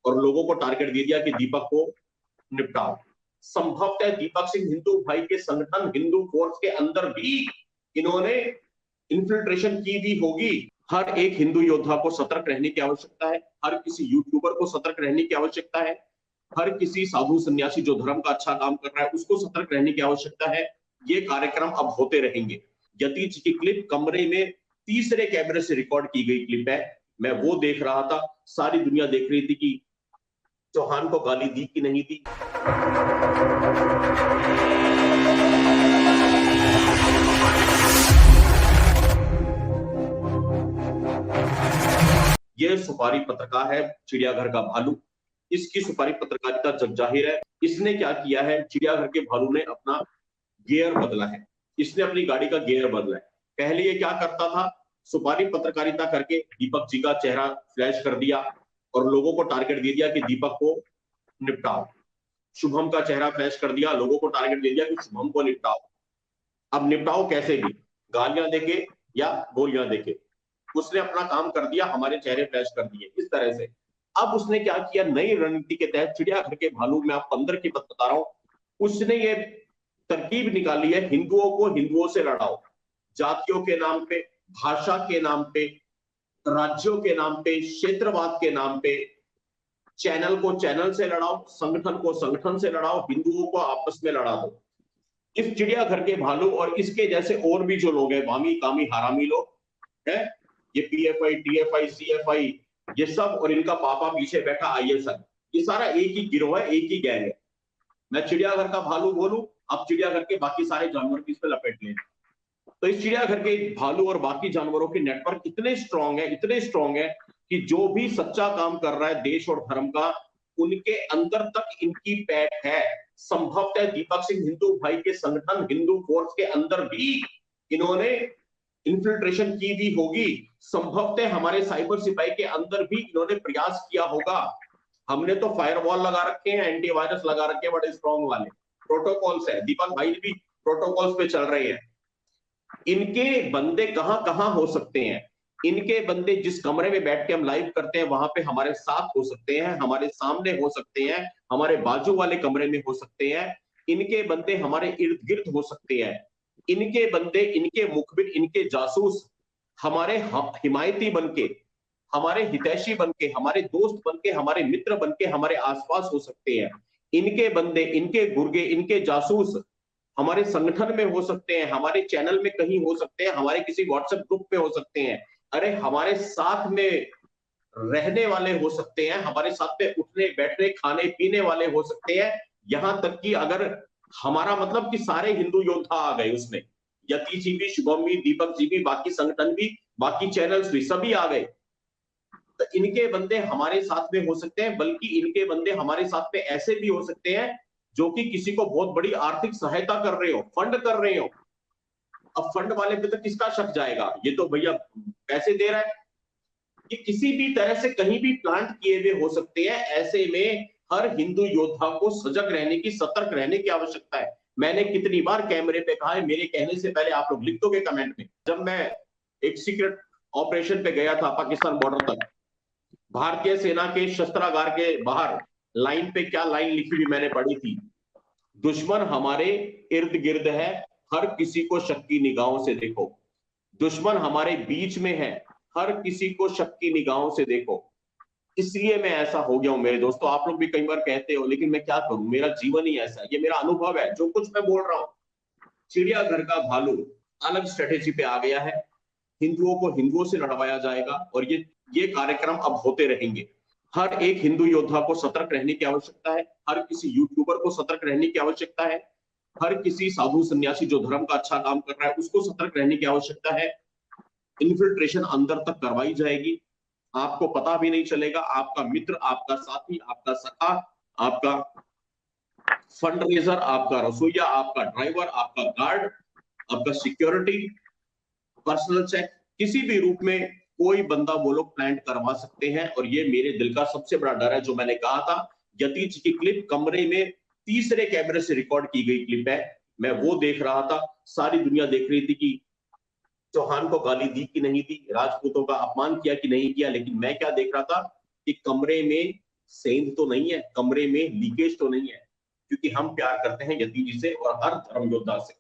और लोगों को टारगेट दे दिया कि दीपक को निपटाओ। संभवतः दीपक सिंह हिंदू भाई के संगठन हिंदू फोर्स के अंदर भी इन्होंने इन्फिल्ट्रेशन की भी होगी। हर एक हिंदू योद्धा को सतर्क रहने की आवश्यकता है, हर किसी यूट्यूबर को सतर्क रहने की आवश्यकता है, हर किसी साधु सन्यासी जो धर्म का अच्छा काम कर रहा है उसको सतर्क रहने की आवश्यकता है। ये कार्यक्रम अब होते रहेंगे। यतीश की क्लिप कमरे में तीसरे कैमरे से रिकॉर्ड की गई क्लिप है। मैं वो देख रहा था, सारी दुनिया देख रही थी कि चौहान को गाली दी कि नहीं दी। ये सुपारी पत्रकार है चिड़ियाघर का भालू। इसकी सुपारी पत्रकारिता जग जाहिर है। इसने क्या किया है, चिड़ियाघर के भालू ने अपना गियर बदला है। इसने अपनी गाड़ी का गियर बदला है। पहले ये क्या करता था, सुपारी पत्रकारिता करके दीपक जी का चेहरा फ्लैश कर दिया और लोगों को टारगेट दे दिया कि दीपक को निपटाओ। शुभम का चेहरा फ्लैश कर दिया, लोगों को टारगेट दे दिया कि शुभम को निपटाओ। अब निपटाओ कैसे भी, गालियां देके या गोलियां देके। उसने अपना काम कर दिया, हमारे चेहरे फ्लैश कर दिए इस तरह से। अब उसने क्या किया, नई रणनीति के तहत चिड़ियाघर के भालू में आपको अंदर की बात बता रहा हूं, उसने ये तरकीब निकाली है, हिंदुओं को हिंदुओं से लड़ाओ। जातियों के नाम पे, भाषा के नाम पे, राज्यों के नाम पे, क्षेत्रवाद के नाम पे, चैनल को चैनल से लड़ाओ, संगठन को संगठन से लड़ाओ, हिंदुओं को आपस में लड़ा दो। इस चिड़ियाघर के भालू और इसके जैसे और भी जो लोग हैं, वामी कामी हरामी लोग हैं, ये पीएफआई टीएफआई सीएफआई ये सब, और इनका पापा पीछे बैठा आईएसआई, ये सारा एक ही गिरोह है, एक ही गैंग है। मैं चिड़ियाघर का भालू बोलूं, अब चिड़ियाघर के बाकी सारे जानवर भी इस पे लपेट लें। तो इस चिड़ियाघर के भालू और बाकी जानवरों के नेटवर्क इतने स्ट्रांग है, इतने स्ट्रांग है कि जो भी सच्चा काम कर रहा है देश और धर्म का, उनके अंदर तक इनकी पैठ है। संभवतः दीपक सिंह हिंदू भाई के संगठन हिंदू फोर्स के अंदर भी इन्होंने इन्फिल्ट्रेशन की भी होगी। संभवतः हमारे साइबर सिपाही के अंदर भी इन्होंने प्रयास किया होगा। हमने तो फायरवॉल लगा रखे हैं, एंटीवायरस लगा रखे हैं, बड़े स्ट्रांग वाले प्रोटोकॉल्स है, दीपक भाई भी प्रोटोकॉल्स पे चल रहे हैं। इनके बंदे कहां कहां हो सकते हैं, इनके बंदे जिस कमरे में बैठ के हम लाइव करते हैं वहां पे हमारे साथ हो सकते हैं, हमारे सामने हो सकते हैं, हमारे बाजू वाले कमरे में हो सकते हैं, इनके बंदे हमारे इर्द गिर्द हो सकते हैं, इनके बंदे, इनके मुखबिर, इनके जासूस हमारे हिमायती बनके, हमारे हितैषी बनके, हमारे दोस्त बनके, हमारे मित्र बनके हमारे आसपास हो सकते हैं। इनके बंदे, इनके गुर्गे, इनके जासूस हमारे संगठन में हो सकते हैं, हमारे चैनल में कहीं हो सकते हैं, हमारे किसी व्हाट्सएप ग्रुप में हो सकते हैं, अरे हमारे साथ में रहने वाले हो सकते हैं, हमारे साथ में उठने बैठने खाने पीने वाले हो सकते हैं। यहां तक कि अगर हमारा मतलब कि सारे हिंदू योद्धा आ गए उसमें, यतीश जी भी, शुभम भी, दीपक जी भी, बाकी संगठन भी, बाकी चैनल्स भी, सभी आ गए, तो इनके बंदे हमारे साथ में हो सकते हैं। बल्कि इनके बंदे हमारे साथ में ऐसे भी हो सकते हैं जो कि किसी को बहुत बड़ी आर्थिक सहायता कर रहे हो, फंड कर रहे हो। अब फंड वाले पे तो किसका शक जाएगा, ये तो भैया पैसे दे रहा है। ये किसी भी तरह से कहीं भी प्लांट किए हुए हो सकते हैं। ऐसे में हर हिंदू योद्धा को सजग रहने की, सतर्क रहने की आवश्यकता है। मैंने कितनी बार कैमरे पे कहा है, मेरे कहने से पहले आप लोग लिख दोगे कमेंट में। जब मैं एक सीक्रेट ऑपरेशन पे गया था पाकिस्तान बॉर्डर तक, भारतीय सेना के शस्त्रागार के बाहर लाइन पे क्या लाइन लिखी हुई मैंने पढ़ी थी, दुश्मन हमारे इर्द गिर्द है, हर किसी को शक की निगाहों से देखो। दुश्मन हमारे बीच में है, हर किसी को शक की निगाहों से देखो। इसलिए मैं ऐसा हो गया हूं मेरे दोस्तों। आप लोग भी कई बार कहते हो, लेकिन मैं क्या करूं, मेरा जीवन ही ऐसा है, ये मेरा अनुभव है जो कुछ मैं बोल रहा हूं। चिड़ियाघर का भालू अलग स्ट्रेटेजी पे आ गया है, हिंदुओं को हिंदुओं से लड़वाया जाएगा और ये कार्यक्रम अब होते रहेंगे। हर एक हिंदू योद्धा को सतर्क रहने की आवश्यकता है, हर किसी यूट्यूबर को सतर्क रहने की आवश्यकता है, हर किसी साधु सन्यासी जो धर्म का अच्छा काम कर रहा है उसको सतर्क रहने की आवश्यकता है। इन्फिल्ट्रेशन अंदर तक करवाई जाएगी, आपको पता भी नहीं चलेगा। आपका मित्र, आपका साथी, आपका सखा, आपका फंड रेजर, आपका रसोईया, आपका ड्राइवर, आपका गार्ड, आपका सिक्योरिटी, पर्सनल चेक, किसी भी रूप में कोई बंदा वो लोग प्लांट करवा सकते हैं। और ये मेरे दिल का सबसे बड़ा डर है, जो मैंने कहा था। यतीश की क्लिप कमरे में तीसरे कैमरे से रिकॉर्ड की गई क्लिप है। मैं वो देख रहा था, सारी दुनिया देख रही थी कि चौहान को गाली दी कि नहीं दी, राजपूतों का अपमान किया कि नहीं किया। लेकिन मैं क्या देख रहा था कि कमरे में सेंध तो नहीं है, कमरे में लीकेज तो नहीं है, क्योंकि हम प्यार करते हैं यति जी से और हर धर्म योद्धा से।